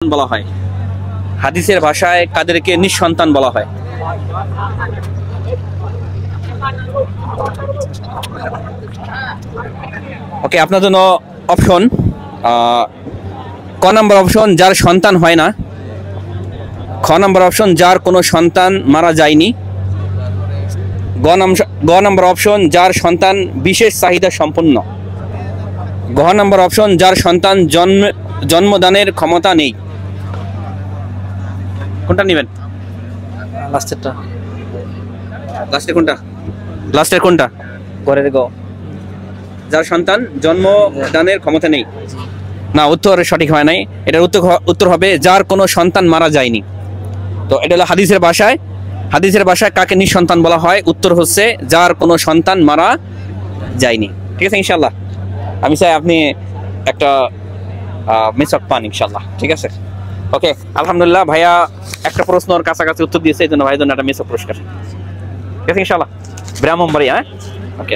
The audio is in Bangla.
বলা হয়? হাদিসের ভাষায় কাদেরকে নিঃসন্তান বলা হয়? ওকে, আপনার জন্য অপশন ক নাম্বার অপশন যার সন্তান হয় না, খ নাম্বার অপশন যার কোনো সন্তান মারা যায়নি, গ নাম্বার অপশন যার সন্তান বিশেষ চাহিদা সম্পন্ন, ঘ নাম্বার অপশন যার সন্তান জন্মদানের ক্ষমতা নেই। কোনটা নেবেন? লাস্টেরটা। লাস্টের কোনটা? লাস্টের কোনটা? ঘরের গ। যার সন্তান জন্মদানের ক্ষমতা নেই। না, উত্তর সঠিক হয় নাই। এটার উত্তর হবে যার কোনো সন্তান মারা যায়নি। তো এটা হলো হাদিসের ভাষায় কাকে নিঃসন্তান বলা হয়? উত্তর হচ্ছে যার কোনো সন্তান মারা যায়নি। ঠিক আছে, ইনশাল্লাহ আমি চাই আপনি একটা মেসক পান ইনশাল্লাহ। ঠিক আছে, ওকে, আলহামদুলিল্লাহ। ভাইয়া একটা প্রশ্নর কাছাকাছি উত্তর দিয়েছে, এই জন্য ভাইয়ের জন্য একটা মেসক পুরস্কার। ঠিক আছে ইনশাল্লাহ। ব্রাহ্মণবাড়িয়া। হ্যাঁ, ওকে।